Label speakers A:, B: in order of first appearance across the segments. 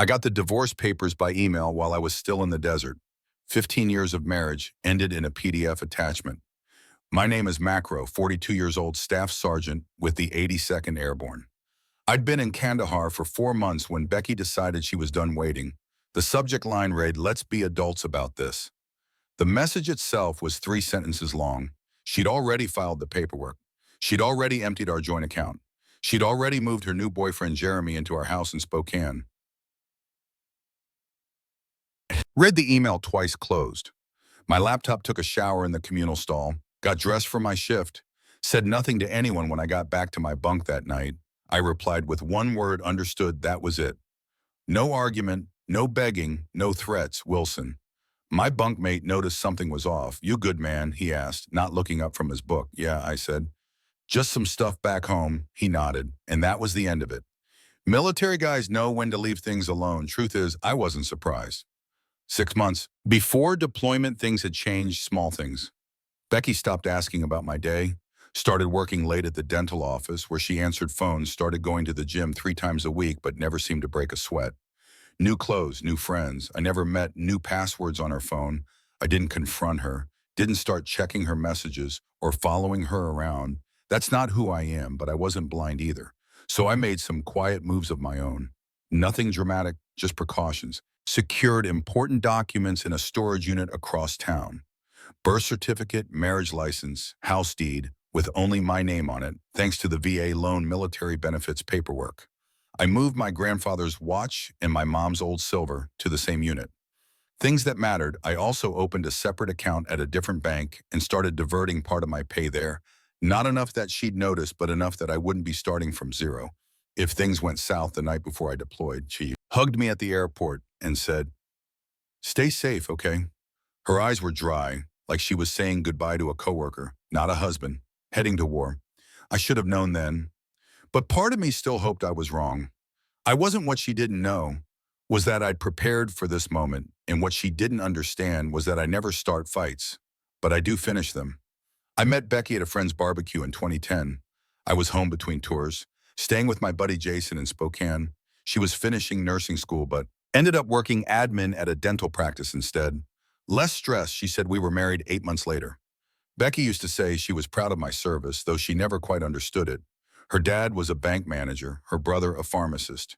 A: I got the divorce papers by email while I was still in the desert. 15 years of marriage ended in a PDF attachment. My name is Macro, 42 years old staff sergeant with the 82nd Airborne. I'd been in Kandahar for 4 months when Becky decided she was done waiting. The subject line read, "Let's be adults about this." The message itself was 3 sentences long. She'd already filed the paperwork. She'd already emptied our joint account. She'd already moved her new boyfriend Jeremy into our house in Spokane. Read the email twice closed. My laptop took a shower in the communal stall, got dressed for my shift, said nothing to anyone when I got back to my bunk that night. I replied with one word, understood, that was it. No argument, no begging, no threats, Wilson. My bunkmate noticed something was off. "You good, man?" he asked, not looking up from his book. "Yeah," I said. "Just some stuff back home," he nodded, and that was the end of it. Military guys know when to leave things alone. Truth is, I wasn't surprised. 6 months before deployment, things had changed, small things. Becky stopped asking about my day, started working late at the dental office where she answered phones, started going to the gym 3 times a week but never seemed to break a sweat. New clothes, new friends. I never met new passwords on her phone. I didn't confront her, didn't start checking her messages or following her around. That's not who I am, but I wasn't blind either. So I made some quiet moves of my own. Nothing dramatic, just precautions. Secured important documents in a storage unit across town. Birth certificate, marriage license, house deed, with only my name on it, thanks to the VA loan military benefits paperwork. I moved my grandfather's watch and my mom's old silver to the same unit. Things that mattered. I also opened a separate account at a different bank and started diverting part of my pay there. Not enough that she'd notice, but enough that I wouldn't be starting from zero. If things went south the night before I deployed, she hugged me at the airport and said, "Stay safe, okay?" Her eyes were dry, like she was saying goodbye to a coworker, not a husband, heading to war. I should have known then. But part of me still hoped I was wrong. I wasn't. What she didn't know was that I'd prepared for this moment, and what she didn't understand was that I never start fights, but I do finish them. I met Becky at a friend's barbecue in 2010. I was home between tours, staying with my buddy Jason in Spokane. She was finishing nursing school, but ended up working admin at a dental practice instead. Less stress, she said. We were married 8 months later. Becky used to say she was proud of my service, though she never quite understood it. Her dad was a bank manager, her brother a pharmacist.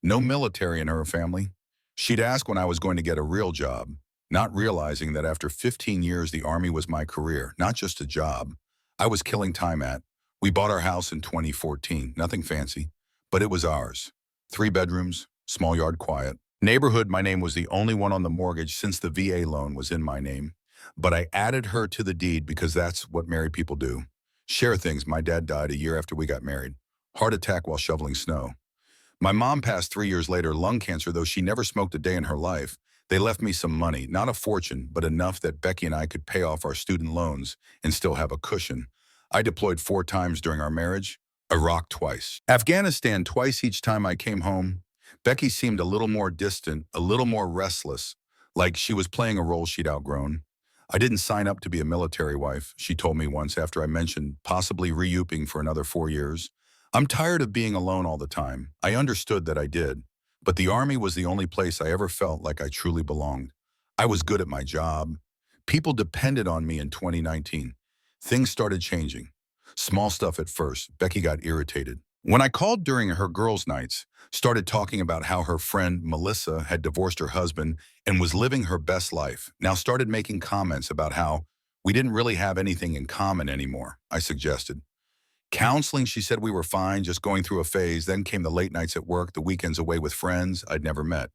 A: No military in her family. She'd ask when I was going to get a real job, not realizing that after 15 years the Army was my career, not just a job. I was killing time at. We bought our house in 2014, nothing fancy, but it was ours. 3 bedrooms, small yard, quiet. Neighborhood, my name was the only one on the mortgage since the VA loan was in my name. But I added her to the deed because that's what married people do. Share things. My dad died a year after we got married. Heart attack while shoveling snow. My mom passed 3 years later, lung cancer, though she never smoked a day in her life. They left me some money, not a fortune, but enough that Becky and I could pay off our student loans and still have a cushion. I deployed 4 times during our marriage, Iraq twice, Afghanistan twice. Each time I came home, Becky seemed a little more distant, a little more restless, like she was playing a role she'd outgrown. "I didn't sign up to be a military wife," she told me once after I mentioned possibly re-upping for another 4 years. "I'm tired of being alone all the time." I understood that I did, but the Army was the only place I ever felt like I truly belonged. I was good at my job. People depended on me. In 2019, things started changing. Small stuff at first. Becky got irritated when I called during her girls' nights, started talking about how her friend Melissa had divorced her husband and was living her best life. Now started making comments about how we didn't really have anything in common anymore. I suggested counseling. She said we were fine, just going through a phase. Then came the late nights at work, the weekends away with friends I'd never met.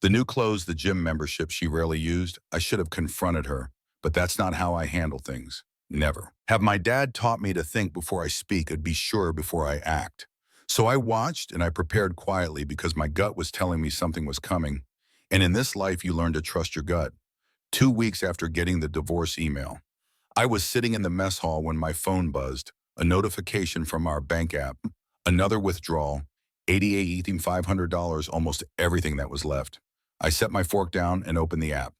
A: The new clothes, the gym membership she rarely used. I should have confronted her, but that's not how I handle things. Never. Have my dad taught me to think before I speak and be sure before I act. So I watched and I prepared quietly because my gut was telling me something was coming. And in this life, you learn to trust your gut. 2 weeks after getting the divorce email, I was sitting in the mess hall when my phone buzzed, a notification from our bank app, another withdrawal, $8,500, almost everything that was left. I set my fork down and opened the app.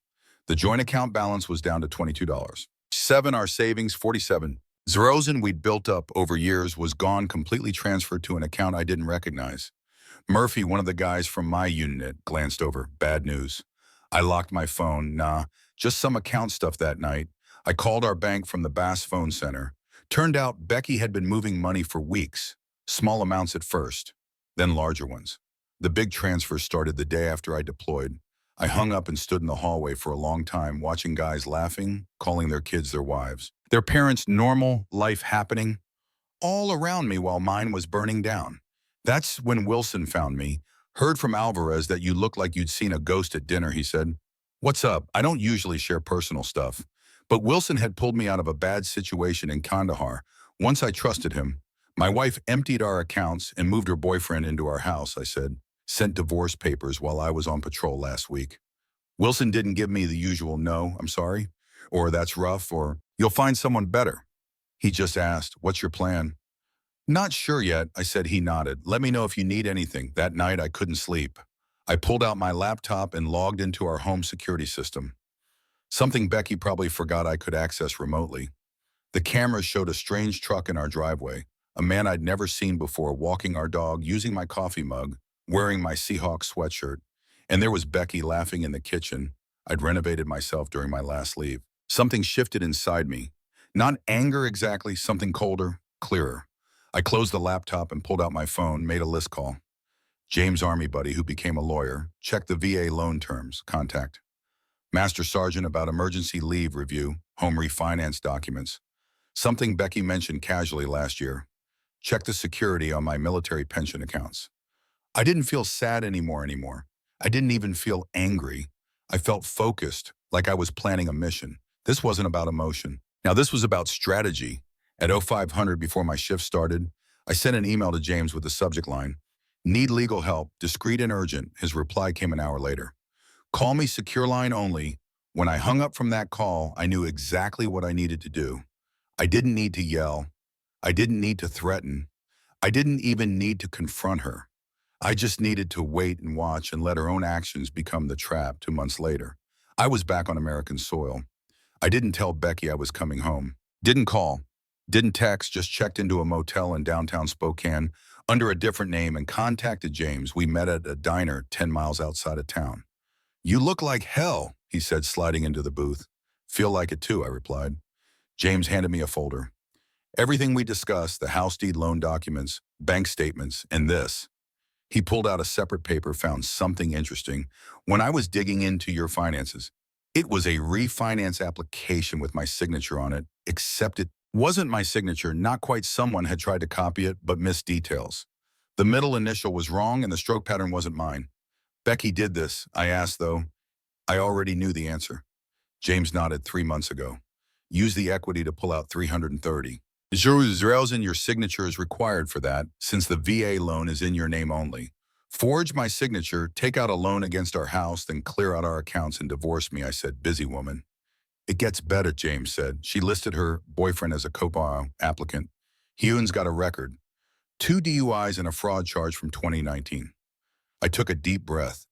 A: The joint account balance was down to $22. 7, our savings, 47. Zerozen we'd built up over years was gone, completely transferred to an account I didn't recognize. Murphy, one of the guys from my unit, glanced over. Bad news. I locked my phone. Nah, just some account stuff that night. I called our bank from the Bass phone center. Turned out Becky had been moving money for weeks. Small amounts at first, then larger ones. The big transfers started the day after I deployed. I hung up and stood in the hallway for a long time, watching guys laughing, calling their kids their wives. Their parents' normal life happening all around me while mine was burning down. That's when Wilson found me. Heard from Alvarez that you looked like you'd seen a ghost at dinner, he said. What's up? I don't usually share personal stuff. But Wilson had pulled me out of a bad situation in Kandahar. Once I trusted him. My wife emptied our accounts and moved her boyfriend into our house, I said. Sent divorce papers while I was on patrol last week. Wilson didn't give me the usual no, I'm sorry, or that's rough, or you'll find someone better. He just asked, what's your plan? Not sure yet, I said. He nodded. Let me know if you need anything. That night I couldn't sleep. I pulled out my laptop and logged into our home security system. Something Becky probably forgot I could access remotely. The cameras showed a strange truck in our driveway, a man I'd never seen before walking our dog, using my coffee mug, wearing my Seahawks sweatshirt. And there was Becky laughing in the kitchen. I'd renovated myself during my last leave. Something shifted inside me. Not anger exactly, something colder, clearer. I closed the laptop and pulled out my phone, made a list call. James Army buddy, who became a lawyer, checked the VA loan terms, contact. Master Sergeant about emergency leave review, home refinance documents. Something Becky mentioned casually last year. Check the security on my military pension accounts. I didn't feel sad anymore. I didn't even feel angry. I felt focused, like I was planning a mission. This wasn't about emotion. Now this was about strategy. At 0500 before my shift started, I sent an email to James with the subject line, need legal help, discreet and urgent. His reply came an hour later. Call me secure line only. When I hung up from that call, I knew exactly what I needed to do. I didn't need to yell. I didn't need to threaten. I didn't even need to confront her. I just needed to wait and watch and let her own actions become the trap. 2 months later, I was back on American soil. I didn't tell Becky I was coming home. Didn't call. Didn't text, just checked into a motel in downtown Spokane under a different name and contacted James. We met at a diner 10 miles outside of town. You look like hell, he said, sliding into the booth. Feel like it too, I replied. James handed me a folder. Everything we discussed, the house deed loan documents, bank statements, and this. He pulled out a separate paper, found something interesting. When I was digging into your finances, it was a refinance application with my signature on it, except it wasn't my signature. Not quite. Someone had tried to copy it, but missed details. The middle initial was wrong and the stroke pattern wasn't mine. Becky did this, I asked, though. I already knew the answer. James nodded. 3 months ago. Use the equity to pull out 330. Zeros in your signature is required for that, since the VA loan is in your name only. Forge my signature, take out a loan against our house, then clear out our accounts and divorce me, I said. Busy woman. It gets better, James said. She listed her boyfriend as a COPA applicant. Hewen's got a record. 2 DUIs and a fraud charge from 2019. I took a deep breath.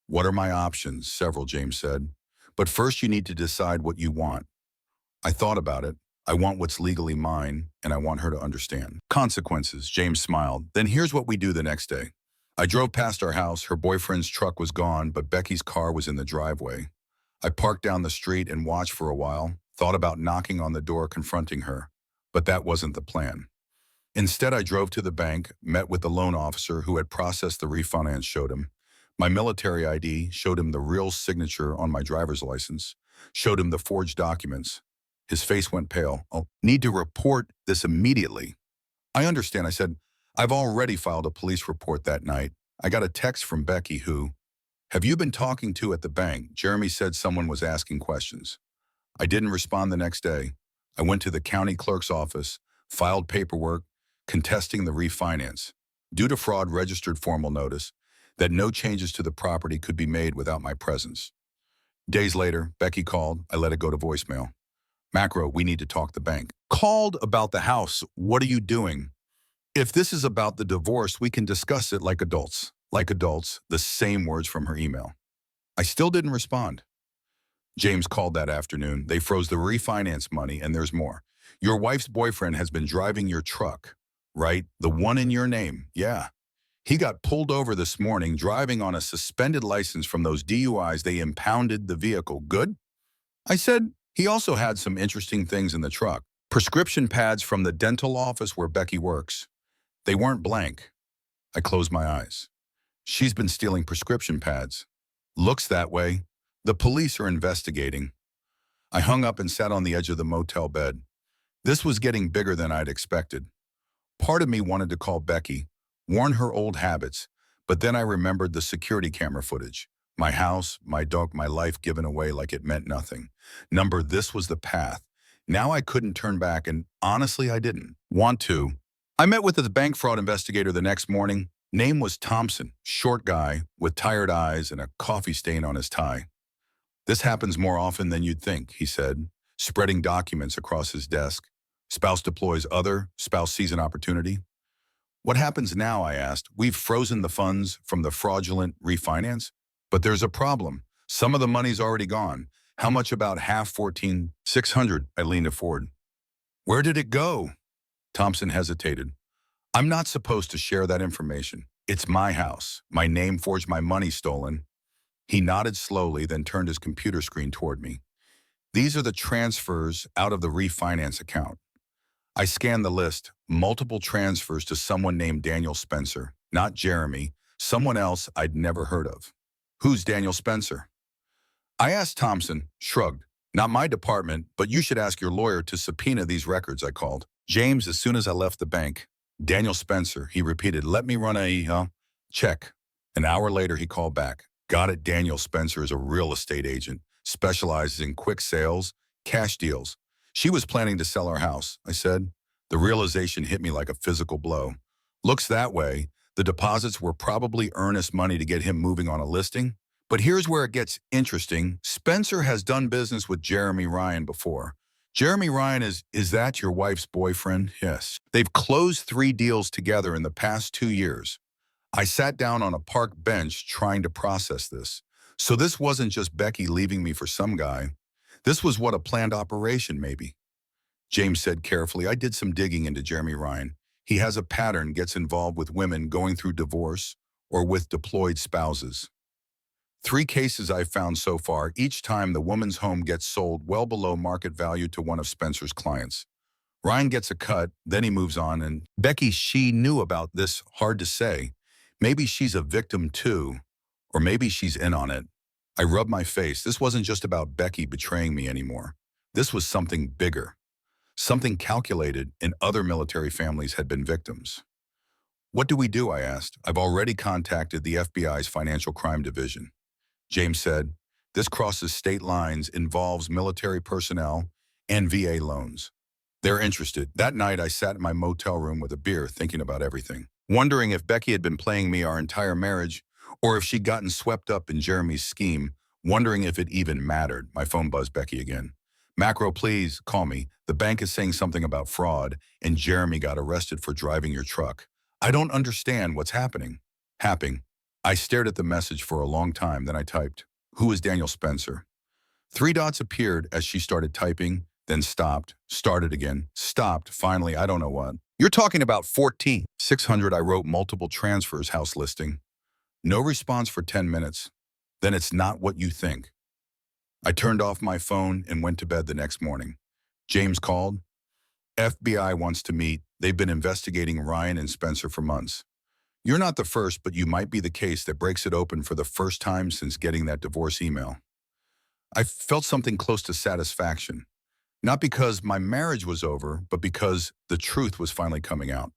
A: What are my options? Several, James said. But first you need to decide what you want. I thought about it. I want what's legally mine, and I want her to understand. Consequences, James smiled. Then here's what we do the next day. I drove past our house. Her boyfriend's truck was gone, but Becky's car was in the driveway. I parked down the street and watched for a while, thought about knocking on the door, confronting her. But that wasn't the plan. Instead, I drove to the bank, met with the loan officer who had processed the refinance, showed him my military ID, showed him the real signature on my driver's license, showed him the forged documents. His face went pale. I'll need to report this immediately. I understand, I said. I've already filed a police report that night. I got a text from Becky who, have you been talking to at the bank? Jeremy said someone was asking questions. I didn't respond the next day. I went to the county clerk's office, filed paperwork, contesting the refinance. Due to fraud, registered formal notice that no changes to the property could be made without my presence. Days later, Becky called. I let it go to voicemail. Macro, we need to talk the bank. Called about the house. What are you doing? If this is about the divorce, we can discuss it like adults. Like adults, the same words from her email. I still didn't respond. James called that afternoon. They froze the refinance money, and there's more. Your wife's boyfriend has been driving your truck, right? The one in your name. Yeah. He got pulled over this morning driving on a suspended license from those DUIs. They impounded the vehicle. Good? I said, he also had some interesting things in the truck. Prescription pads from the dental office where Becky works. They weren't blank. I closed my eyes. She's been stealing prescription pads. Looks that way. The police are investigating. I hung up and sat on the edge of the motel bed. This was getting bigger than I'd expected. Part of me wanted to call Becky, warn her old habits, but then I remembered the security camera footage. My house, my dog, my life given away like it meant nothing. This was the path. Now I couldn't turn back, and honestly, I didn't want to. I met with the bank fraud investigator the next morning. Name was Thompson, short guy with tired eyes and a coffee stain on his tie. This happens more often than you'd think, he said, spreading documents across his desk. Spouse deploys other, spouse sees an opportunity. What happens now, I asked. We've frozen the funds from the fraudulent refinance, but there's a problem. Some of the money's already gone. How much about half? 14,600, I leaned forward. Where did it go? Thompson hesitated. I'm not supposed to share that information. It's my house. My name forged, my money stolen. He nodded slowly, then turned his computer screen toward me. These are the transfers out of the refinance account. I scanned the list, multiple transfers to someone named Daniel Spencer, not Jeremy, someone else I'd never heard of. Who's Daniel Spencer? I asked. Thompson shrugged. Not my department, but you should ask your lawyer to subpoena these records, I called. James, as soon as I left the bank. Daniel Spencer, he repeated, let me run a check. An hour later, he called back. Got it. Daniel Spencer is a real estate agent, specializes in quick sales, cash deals. She was planning to sell our house, I said. The realization hit me like a physical blow. Looks that way. The deposits were probably earnest money to get him moving on a listing. But here's where it gets interesting. Spencer has done business with Jeremy Ryan before. Jeremy Ryan is that your wife's boyfriend? Yes. They've closed 3 deals together in the past 2 years. I sat down on a park bench trying to process this. So this wasn't just Becky leaving me for some guy. This was what a planned operation, maybe. James said carefully, I did some digging into Jeremy Ryan. He has a pattern, gets involved with women going through divorce or with deployed spouses. 3 cases I've found so far, each time the woman's home gets sold well below market value to one of Spencer's clients. Ryan gets a cut, then he moves on, and Becky, she knew about this, hard to say. Maybe she's a victim too, or maybe she's in on it. I rubbed my face. This wasn't just about Becky betraying me anymore. This was something bigger, something calculated, and other military families had been victims. What do we do? I asked. I've already contacted the FBI's Financial Crime Division. James said, this crosses state lines, involves military personnel and VA loans. They're interested. That night, I sat in my motel room with a beer thinking about everything, wondering if Becky had been playing me our entire marriage or if she'd gotten swept up in Jeremy's scheme, wondering if it even mattered. My phone buzzed. Becky again. Macro, please call me. The bank is saying something about fraud and Jeremy got arrested for driving your truck. I don't understand what's happening. I stared at the message for a long time, then I typed, who is Daniel Spencer? 3 dots appeared as she started typing, then stopped, started again, stopped, finally, I don't know what. You're talking about 14,600. I wrote multiple transfers, house listing. No response for 10 minutes. Then it's not what you think. I turned off my phone and went to bed the next morning. James called. FBI wants to meet. They've been investigating Ryan and Spencer for months. You're not the first, but you might be the case that breaks it open for the first time since getting that divorce email. I felt something close to satisfaction. Not because my marriage was over, but because the truth was finally coming out.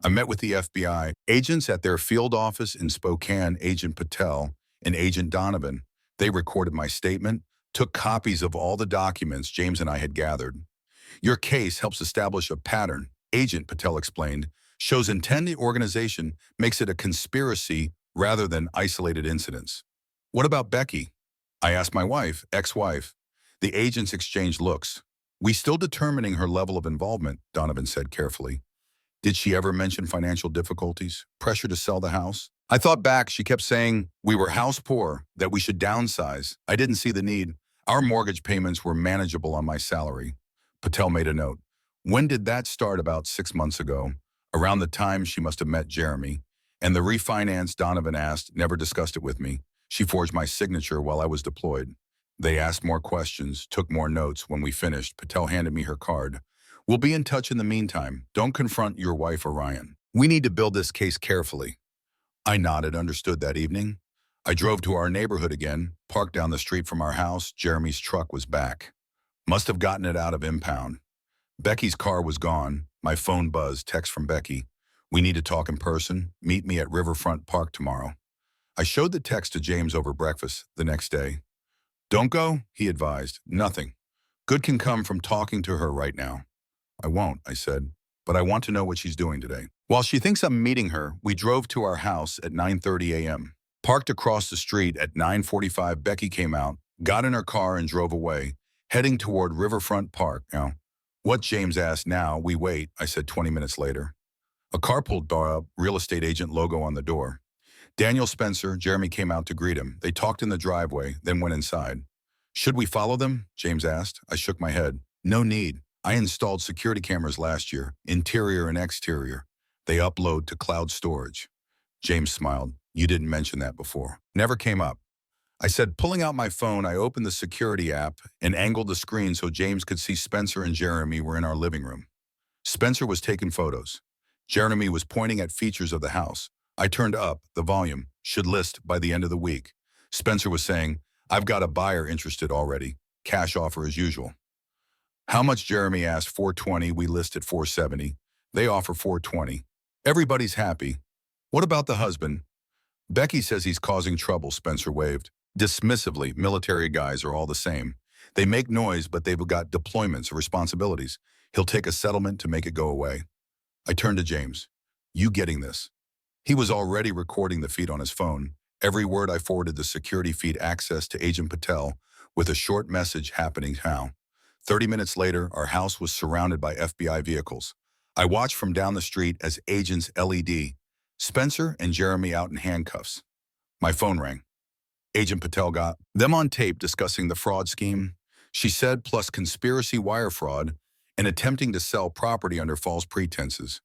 A: I met with the FBI agents at their field office in Spokane, Agent Patel and Agent Donovan. They recorded my statement, took copies of all the documents James and I had gathered. Your case helps establish a pattern, Agent Patel explained, shows intent in the organization, makes it a conspiracy rather than isolated incidents. What about Becky? I asked my wife, ex-wife. The agents exchanged looks. We still determining her level of involvement, Donovan said carefully. Did she ever mention financial difficulties, pressure to sell the house? I thought back, she kept saying we were house poor, that we should downsize. I didn't see the need. Our mortgage payments were manageable on my salary. Patel made a note. When did that start? About 6 months ago, around the time she must have met Jeremy. And the refinance, Donovan asked, never discussed it with me. She forged my signature while I was deployed. They asked more questions, took more notes. When we finished, Patel handed me her card. We'll be in touch in the meantime. Don't confront your wife or Ryan. We need to build this case carefully. I nodded, understood that evening. I drove to our neighborhood again, parked down the street from our house. Jeremy's truck was back. Must have gotten it out of impound. Becky's car was gone. My phone buzzed, text from Becky. We need to talk in person. Meet me at Riverfront Park tomorrow. I showed the text to James over breakfast the next day. Don't go, he advised. Nothing. Good can come from talking to her right now. I won't, I said, but I want to know what she's doing today. While she thinks I'm meeting her, we drove to our house at 9:30 a.m. Parked across the street at 9:45, Becky came out, got in her car and drove away, heading toward Riverfront Park. Now, what James asked now, we wait, I said 20 minutes later. A car pulled up, real estate agent logo on the door. Daniel Spencer, Jeremy came out to greet him. They talked in the driveway, then went inside. Should we follow them? James asked. I shook my head. No need. I installed security cameras last year, interior and exterior. They upload to cloud storage. James smiled. You didn't mention that before. Never came up. I said, pulling out my phone, I opened the security app and angled the screen so James could see Spencer and Jeremy were in our living room. Spencer was taking photos. Jeremy was pointing at features of the house. I turned up the volume, should list by the end of the week. Spencer was saying, I've got a buyer interested already. Cash offer as usual. How much? Jeremy asked. 420, we list at 470. They offer 420. Everybody's happy. What about the husband? Becky says he's causing trouble, Spencer waved. Dismissively, military guys are all the same. They make noise, but they've got deployments or responsibilities. He'll take a settlement to make it go away. I turned to James. You getting this? He was already recording the feed on his phone. Every word I forwarded the security feed access to Agent Patel with a short message happening how. 30 minutes later, our house was surrounded by FBI vehicles. I watched from down the street as agents LED, Spencer and Jeremy out in handcuffs. My phone rang. Agent Patel got them on tape discussing the fraud scheme, she said, plus conspiracy wire fraud and attempting to sell property under false pretenses.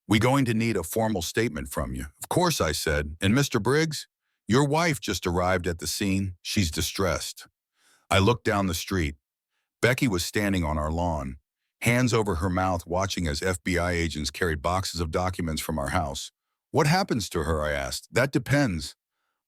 A: We going to need a formal statement from you. Of course, I said. And Mr. Briggs, your wife just arrived at the scene. She's distressed. I looked down the street. Becky was standing on our lawn, hands over her mouth, watching as FBI agents carried boxes of documents from our house. What happens to her? I asked. That depends.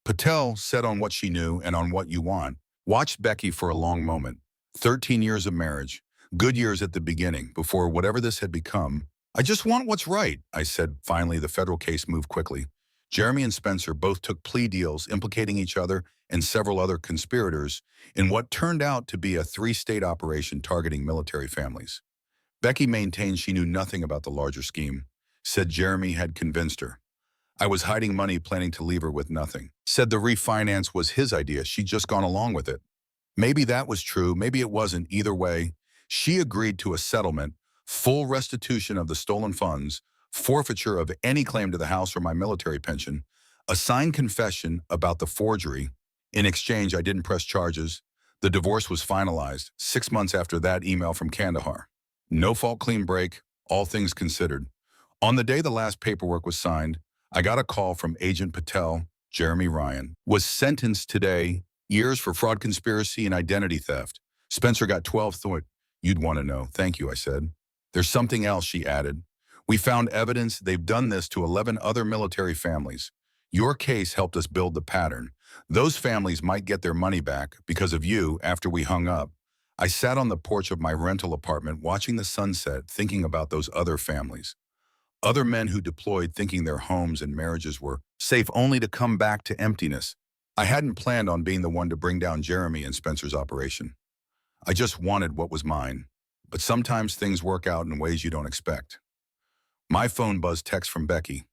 A: Patel said on what she knew and on what you want. Watched Becky for a long moment. 13 years of marriage. Good years at the beginning, before whatever this had become. I just want what's right, I said. Finally, the federal case moved quickly. Jeremy and Spencer both took plea deals implicating each other and several other conspirators in what turned out to be a 3-state operation targeting military families. Becky maintained she knew nothing about the larger scheme, said Jeremy had convinced her. I was hiding money, planning to leave her with nothing. Said the refinance was his idea, she'd just gone along with it. Maybe that was true, maybe it wasn't. Either way, she agreed to a settlement, full restitution of the stolen funds, forfeiture of any claim to the house or my military pension, a signed confession about the forgery. In exchange, I didn't press charges. The divorce was finalized 6 months after that email from Kandahar. No fault, clean break, all things considered. On the day the last paperwork was signed, I got a call from Agent Patel. Jeremy Ryan was sentenced today, years for fraud, conspiracy, and identity theft. Spencer got 12. Thought you'd want to know. Thank you, I said. There's something else, she added. We found evidence they've done this to 11 other military families. Your case helped us build the pattern. Those families might get their money back because of you after we hung up. I sat on the porch of my rental apartment watching the sunset, thinking about those other families. Other men who deployed thinking their homes and marriages were safe only to come back to emptiness. I hadn't planned on being the one to bring down Jeremy and Spencer's operation. I just wanted what was mine. But sometimes things work out in ways you don't expect. My phone buzzed, text from Becky.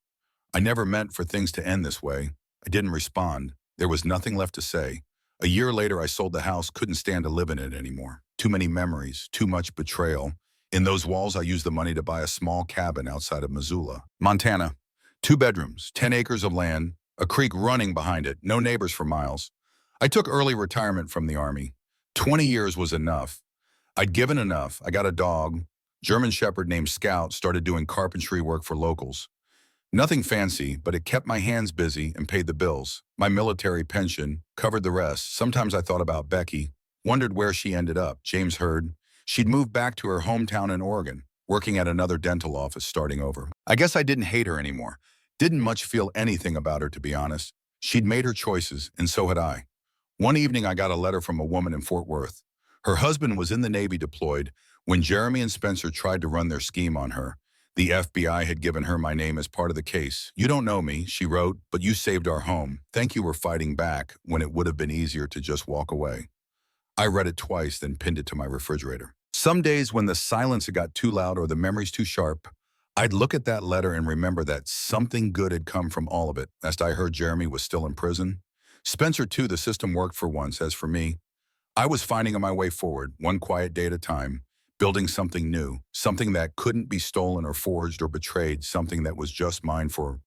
A: I never meant for things to end this way. I didn't respond. There was nothing left to say. A year later, I sold the house, couldn't stand to live in it anymore. Too many memories, too much betrayal. In those walls, I used the money to buy a small cabin outside of Missoula, Montana. 2 bedrooms, 10 acres of land, a creek running behind it, no neighbors for miles. I took early retirement from the Army. 20 years was enough. I'd given enough. I got a dog, German Shepherd named Scout, started doing carpentry work for locals. Nothing fancy, but it kept my hands busy and paid the bills. My military pension covered the rest. Sometimes I thought about Becky, wondered where she ended up. James heard she'd moved back to her hometown in Oregon, working at another dental office starting over. I guess I didn't hate her anymore. Didn't much feel anything about her, to be honest. She'd made her choices, and so had I. One evening, I got a letter from a woman in Fort Worth. Her husband was in the Navy deployed when Jeremy and Spencer tried to run their scheme on her. The FBI had given her my name as part of the case. "You don't know me," she wrote, "but you saved our home. Thank you for fighting back when it would have been easier to just walk away." I read it twice, then pinned it to my refrigerator. Some days when the silence had got too loud or the memories too sharp, I'd look at that letter and remember that something good had come from all of it. As I heard Jeremy was still in prison. Spencer, too, the system worked for once. As for me, I was finding my way forward, one quiet day at a time, building something new, something that couldn't be stolen or forged or betrayed, something that was just mine for